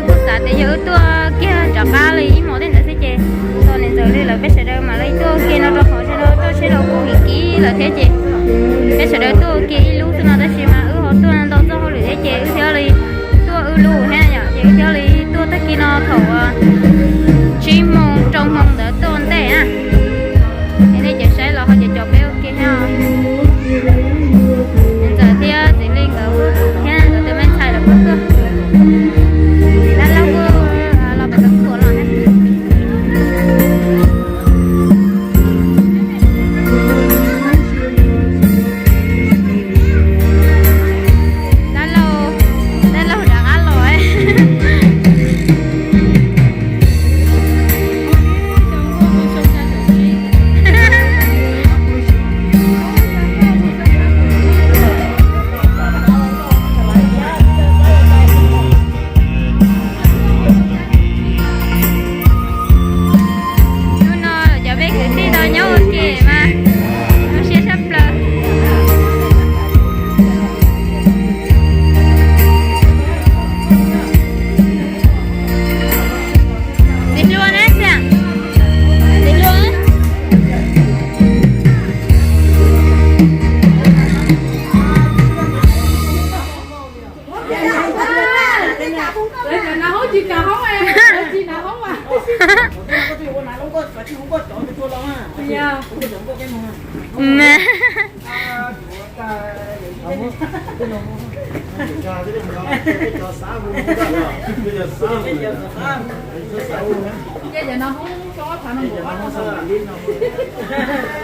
cũng xả để giữ tôi kia cho cá lấy một đến sẽ chơi tôi nên giờ lấy là biết sẽ đâu mà lấy tôi kia nó cho họ tôi sẽ đâu có kỹ là thế chị biết sẽ đâu tôi kia lú tôi nó đã xem mà họ tôi nó đâu cho họ lấy thế chị theo lấy tôi lú hay nhở chị theo lấy tôi tất kia nó thầu chim mông trong mông đỡ tôn tệ à nên chị sẽ là họ chỉ cho béo kia ha nên giờ thì chị lên cái thế rồi tôi mới xài được cơ đã lâu là phải cầm cuộn rồi đã lâu đã ăn rồi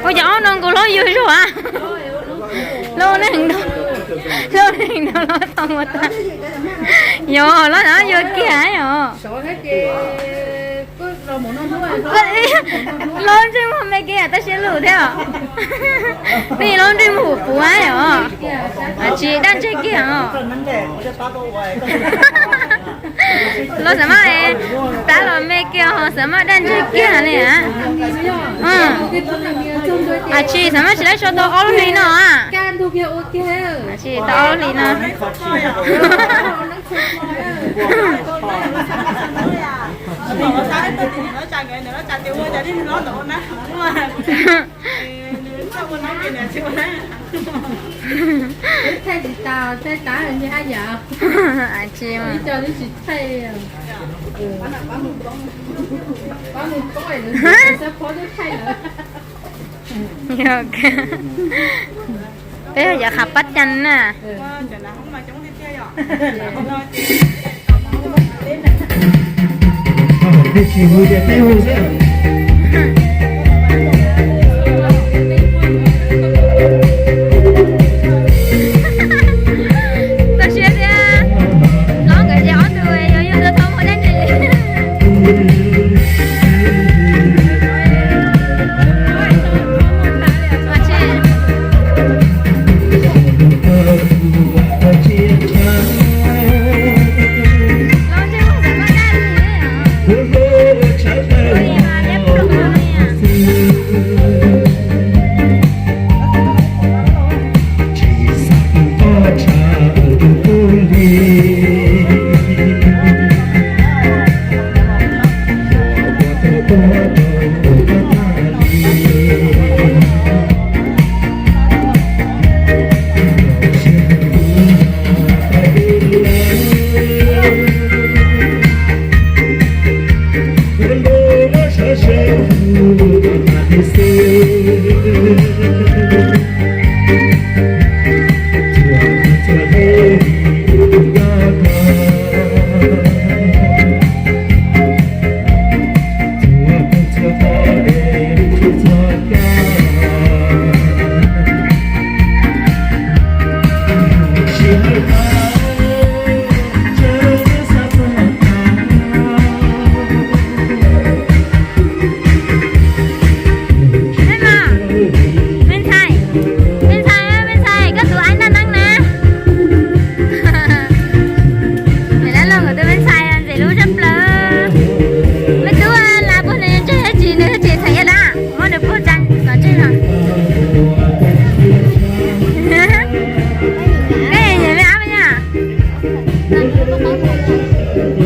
ôi cháu nó có lối vui rồi à lối này nó xong rồi ta yo nó vô kia yo lối trên hôm nay kia ta sẽ lù theo vì lối trên mù phú á yo chị đang chơi kia yo lo什么哎？打了没给哈？什么单子给了啊？啊，去什么起来说到奥利呢啊？干都给我给。啊，去到奥利呢？thay chị tao thay cá hình như hai giờ à chị mà đi cho đi chị thay bán một coi nữa sẽ có được thay nữa ok bây giờ khắp bắt chân nè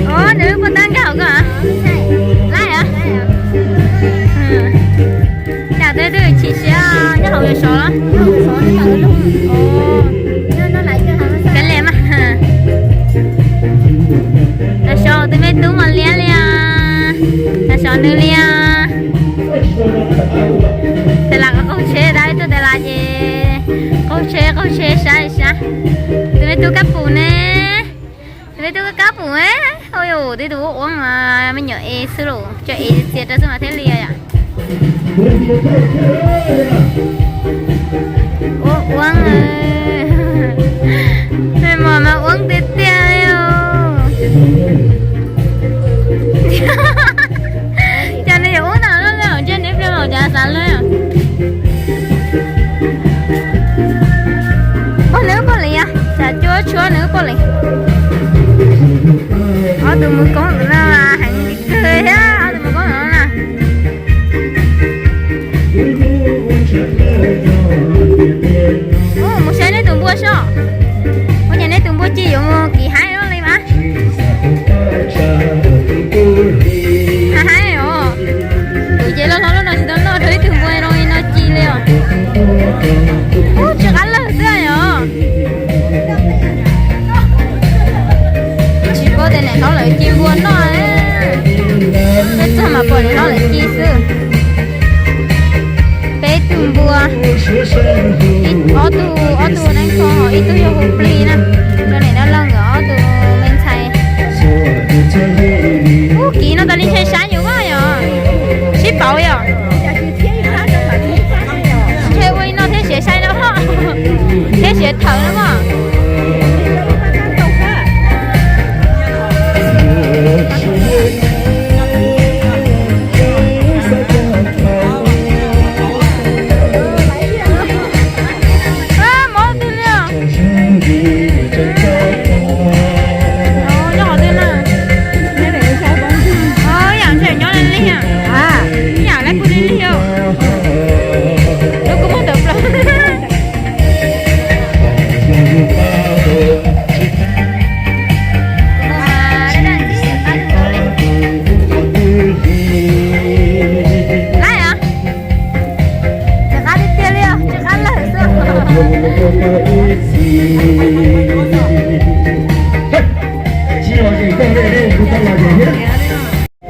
Ủa, nữ có tăng cái hậu cơ hả? Lại hả? Chào tới từ chị sẽ cái hậu về số đó. Ồ, cái lem á. Là số tôi mới đúng mà lia lia. Là số nữ lia. Thế là có câu chế đấy, tôi đây là gì? Câu chế sai sai. Tôi mới tôi cắp phụ nè. Tôi tôi cắp phụ ấy. Ôi dồi, tôi tôi uống mà mình nhớ e sữa rồi. Cho e xịt ra mà thế lia à? Uống ơi. Mà uống tê tê yo. Cho nên uống nào nó lên trên nếp lên màu trà sẵn lên. Có nước có lì à? Chả chúa nước có lì. Ở tụi mình có nó là hàng cười á. Ở tụi mình có nó nè. Ồ, một xe này tụi mua sao? Có nhà này tụi mua chi dụng kỳ hai đó đi mà. Hai ồ. Tụi chị nó thấy tụi mua rồi nó chi liều. Ủa, chắc ăn là thế rồi. Chỉ có tên này nó lại chi buồn nó ấy. Thế sao mà buồn nó lại chi sư. Bé tụi mua. Ở tụi đánh khó ít tụi vô hộp ly nè. Cho này nó lông ở tụi mình xài. Ủa, kì nó ta đi chơi sáng nhiều quá rồi. Ship bảo rồi. Chơi quay nó thế sẽ sai đâu hả? Thế sẽ thở lắm à?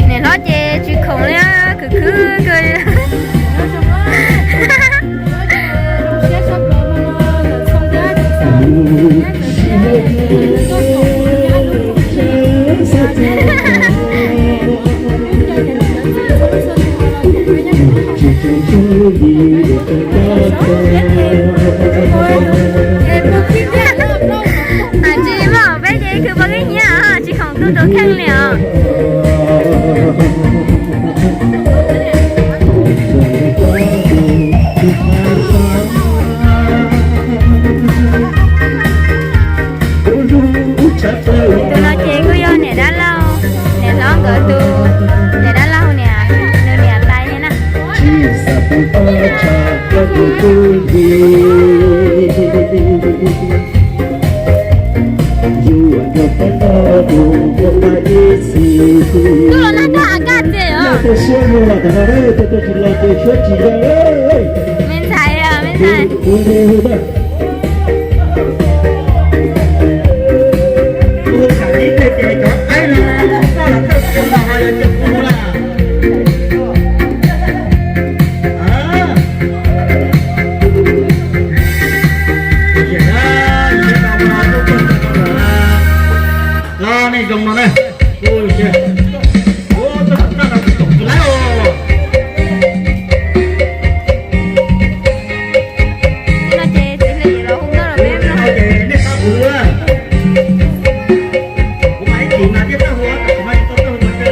Nè nó chê chị khổng lên cứ cười. Chị bảo bé chị cứ có cái nhà chị không cứ đồ khen liền. Tụi nó chơi của nhau nè đã lâu. Nè nó gỡ tụ. Nè đã lâu nè. Nè nè tay nè nè. Tụi nó đã agak deh ya. Min saya, min saya. Lo này dùng nó này. Ôi kìa. Ô, nó lái ô. Nó chơi thì là gì đâu, không có là bếp đâu. Nó chơi nét tao hùa. Cũng phải chuyện là nét tao hùa, cũng phải tốt hơn mà cơ.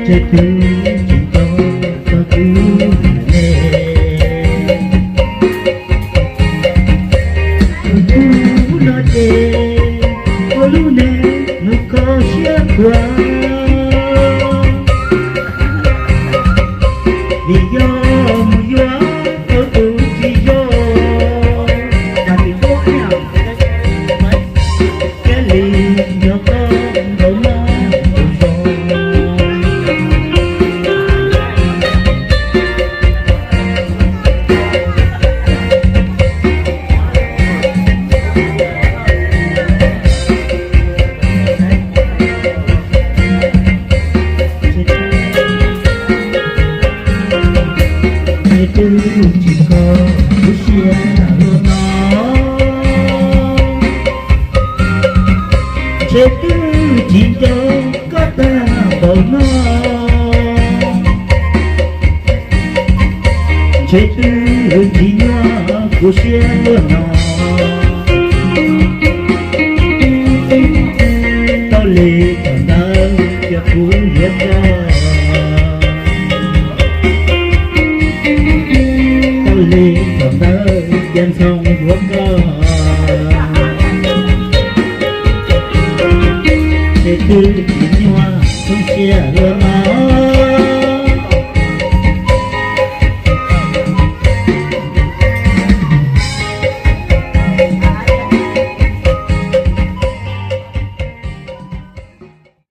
Chết thứ chỉ có thứ nè nó chê ô lu nè nó có chia qua vì do mùi gió ở tù chỉ do và thì bố nào cái ly nhỏ con đổ nó chỉ có bút chia luôn nó chế tư chỉ cho có ta bỏ nó chế tư chỉ nhỏ bút chia luôn nó tao lì còn đâu cho cú hiếp ra lên còn tới gian sông